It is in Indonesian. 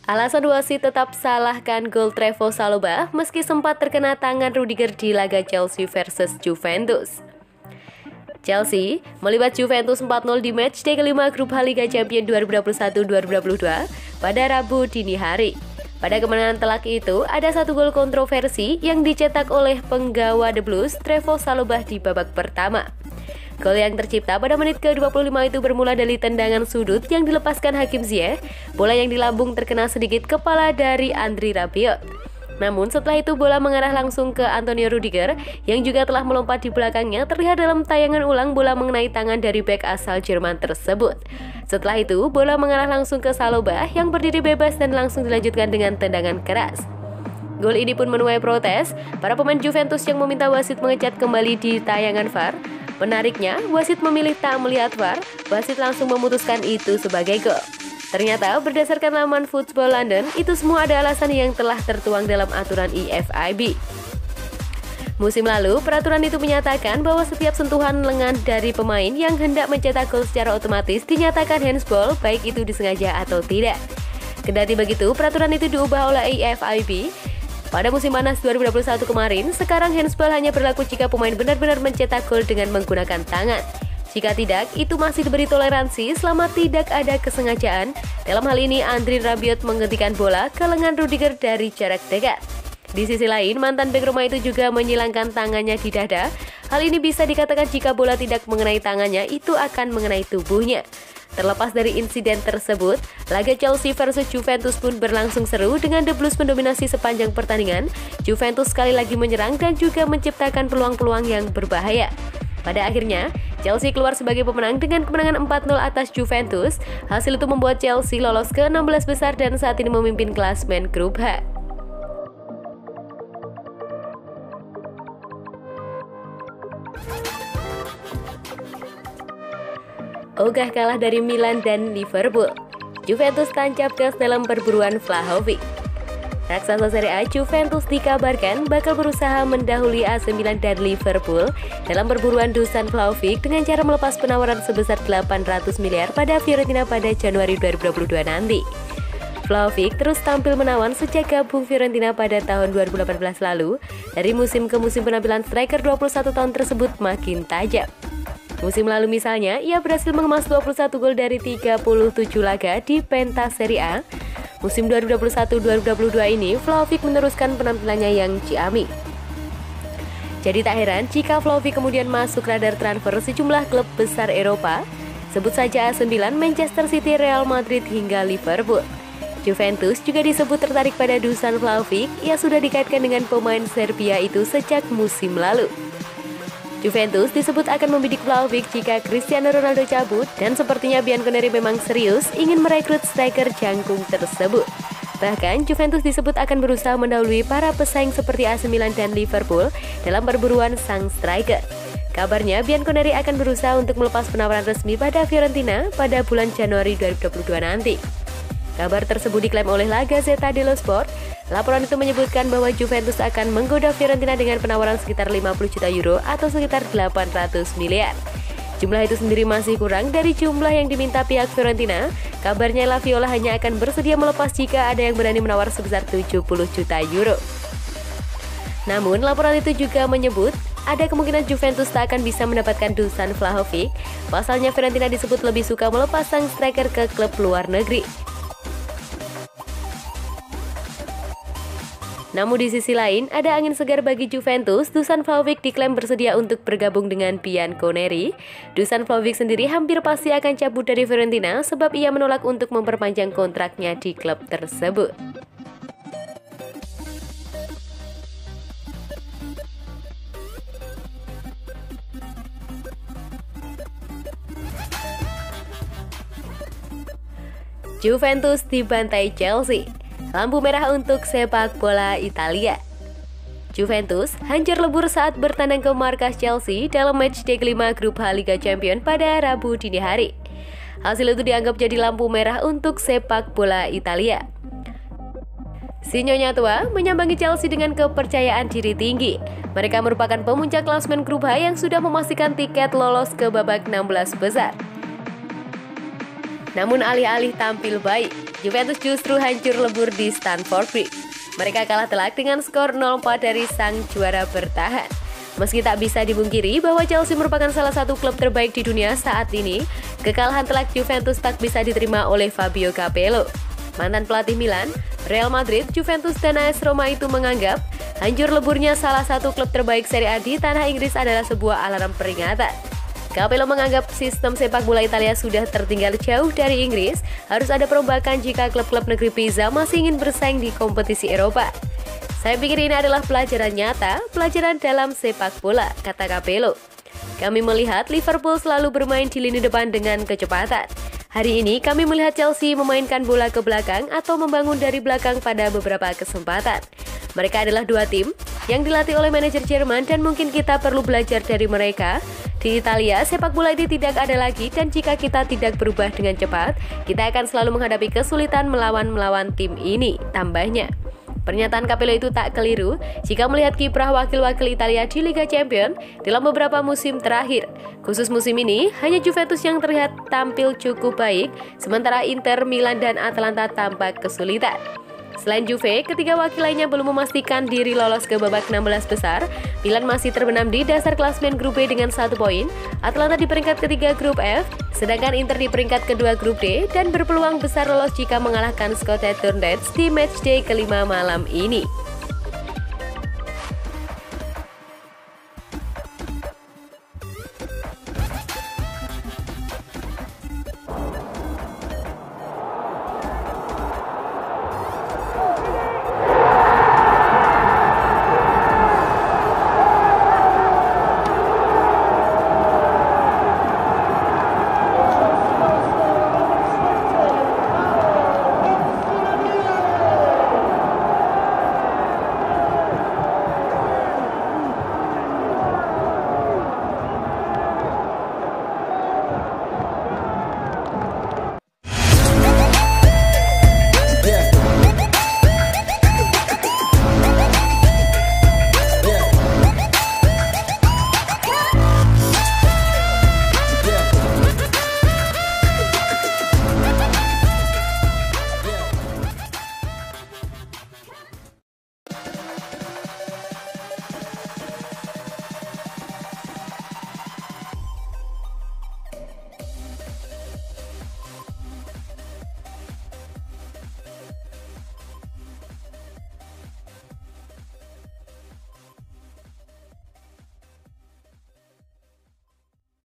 Alasan wasit tetap salahkan gol Trevoh Chalobah meski sempat terkena tangan Rudiger di laga Chelsea versus Juventus. Chelsea melibat Juventus 4-0 di matchday kelima grup H Liga Champions 2021-2022 pada Rabu dini hari. Pada kemenangan telak itu, ada satu gol kontroversi yang dicetak oleh penggawa The Blues, Trevoh Chalobah di babak pertama. Gol yang tercipta pada menit ke-25 itu bermula dari tendangan sudut yang dilepaskan Hakim Ziyech. Bola yang di lambung terkena sedikit kepala dari Andriy Rabiot. Namun setelah itu bola mengarah langsung ke Antonio Rudiger yang juga telah melompat di belakangnya. Terlihat dalam tayangan ulang bola mengenai tangan dari bek asal Jerman tersebut. Setelah itu bola mengarah langsung ke Chalobah yang berdiri bebas dan langsung dilanjutkan dengan tendangan keras. Gol ini pun menuai protes para pemain Juventus yang meminta wasit mengecat kembali di tayangan VAR. Menariknya, wasit memilih tak melihat VAR, wasit langsung memutuskan itu sebagai gol. Ternyata, berdasarkan laman Football London, itu semua ada alasan yang telah tertuang dalam aturan EFIB. Musim lalu, peraturan itu menyatakan bahwa setiap sentuhan lengan dari pemain yang hendak mencetak gol secara otomatis dinyatakan handsball, baik itu disengaja atau tidak. Kendati begitu, peraturan itu diubah oleh EFIB. Pada musim panas 2021 kemarin, sekarang handsball hanya berlaku jika pemain benar-benar mencetak gol dengan menggunakan tangan. Jika tidak, itu masih diberi toleransi selama tidak ada kesengajaan. Dalam hal ini, Andriy Rabiot menghentikan bola ke lengan Rudiger dari jarak dekat. Di sisi lain, mantan bek Roma itu juga menyilangkan tangannya di dada. Hal ini bisa dikatakan jika bola tidak mengenai tangannya, itu akan mengenai tubuhnya. Terlepas dari insiden tersebut, laga Chelsea versus Juventus pun berlangsung seru dengan The Blues mendominasi sepanjang pertandingan. Juventus sekali lagi menyerang dan juga menciptakan peluang-peluang yang berbahaya. Pada akhirnya, Chelsea keluar sebagai pemenang dengan kemenangan 4-0 atas Juventus. Hasil itu membuat Chelsea lolos ke 16 besar dan saat ini memimpin klasemen grup H. Ogah kalah dari Milan dan Liverpool. Juventus tancap gas dalam perburuan Vlahovic. Raksasa Serie A Juventus dikabarkan bakal berusaha mendahului AC Milan dan Liverpool dalam perburuan Dusan Vlahovic dengan cara melepas penawaran sebesar 800 miliar pada Fiorentina pada Januari 2022 nanti. Vlahovic terus tampil menawan sejak gabung Fiorentina pada tahun 2018 lalu. Dari musim ke musim penampilan striker 21 tahun tersebut makin tajam. Musim lalu misalnya, ia berhasil mengemas 21 gol dari 37 laga di pentas Serie A. Musim 2021-2022 ini, Vlahovic meneruskan penampilannya yang ciamik. Jadi tak heran jika Vlahovic kemudian masuk radar transfer sejumlah klub besar Eropa. Sebut saja AC Milan, Manchester City, Real Madrid hingga Liverpool. Juventus juga disebut tertarik pada Dusan Vlahovic. Ia sudah dikaitkan dengan pemain Serbia itu sejak musim lalu. Juventus disebut akan membidik Vlahovic jika Cristiano Ronaldo cabut dan sepertinya Bianconeri memang serius ingin merekrut striker jangkung tersebut. Bahkan Juventus disebut akan berusaha mendahului para pesaing seperti AC Milan dan Liverpool dalam perburuan sang striker. Kabarnya Bianconeri akan berusaha untuk melepas penawaran resmi pada Fiorentina pada bulan Januari 2022 nanti. Kabar tersebut diklaim oleh La Gazzetta dello Sport. Laporan itu menyebutkan bahwa Juventus akan menggoda Fiorentina dengan penawaran sekitar 50 juta euro atau sekitar 800 miliar. Jumlah itu sendiri masih kurang dari jumlah yang diminta pihak Fiorentina. Kabarnya La Viola hanya akan bersedia melepas jika ada yang berani menawar sebesar 70 juta euro. Namun laporan itu juga menyebut ada kemungkinan Juventus tak akan bisa mendapatkan Dusan Vlahovic. Pasalnya Fiorentina disebut lebih suka melepas sang striker ke klub luar negeri. Namun di sisi lain, ada angin segar bagi Juventus. Dusan Vlahovic diklaim bersedia untuk bergabung dengan Bianconeri. Dusan Vlahovic sendiri hampir pasti akan cabut dari Fiorentina sebab ia menolak untuk memperpanjang kontraknya di klub tersebut. Juventus dibantai Chelsea. Lampu merah untuk sepak bola Italia. Juventus hancur lebur saat bertandang ke markas Chelsea dalam matchday kelima grup H Liga Champions pada Rabu dini hari. Hasil itu dianggap jadi lampu merah untuk sepak bola Italia. Si Nyonya Tua menyambangi Chelsea dengan kepercayaan diri tinggi. Mereka merupakan pemuncak klasemen grup H yang sudah memastikan tiket lolos ke babak 16 besar. Namun alih-alih tampil baik, Juventus justru hancur lebur di Stamford Bridge. Mereka kalah telak dengan skor 0-4 dari sang juara bertahan. Meski tak bisa dibungkiri bahwa Chelsea merupakan salah satu klub terbaik di dunia saat ini, kekalahan telak Juventus tak bisa diterima oleh Fabio Capello. Mantan pelatih Milan, Real Madrid, Juventus, dan AS Roma itu menganggap hancur leburnya salah satu klub terbaik Serie A di tanah Inggris adalah sebuah alarm peringatan. Capello menganggap sistem sepak bola Italia sudah tertinggal jauh dari Inggris, harus ada perombakan jika klub-klub negeri Pisa masih ingin bersaing di kompetisi Eropa. Saya pikir ini adalah pelajaran nyata, pelajaran dalam sepak bola, kata Capello. Kami melihat Liverpool selalu bermain di lini depan dengan kecepatan. Hari ini kami melihat Chelsea memainkan bola ke belakang atau membangun dari belakang pada beberapa kesempatan. Mereka adalah dua tim yang dilatih oleh manajer Jerman dan mungkin kita perlu belajar dari mereka. Di Italia, sepak bola ini tidak ada lagi dan jika kita tidak berubah dengan cepat, kita akan selalu menghadapi kesulitan melawan tim ini, tambahnya. Pernyataan Capello itu tak keliru jika melihat kiprah wakil-wakil Italia di Liga Champions dalam beberapa musim terakhir. Khusus musim ini, hanya Juventus yang terlihat tampil cukup baik, sementara Inter, Milan, dan Atalanta tampak kesulitan. Selain Juve, ketiga wakil lainnya belum memastikan diri lolos ke babak 16 besar. Milan masih terbenam di dasar klasemen grup B dengan 1 poin, Atalanta di peringkat ketiga grup F, sedangkan Inter di peringkat kedua grup D dan berpeluang besar lolos jika mengalahkan Shakhtar Donetsk di matchday kelima malam ini.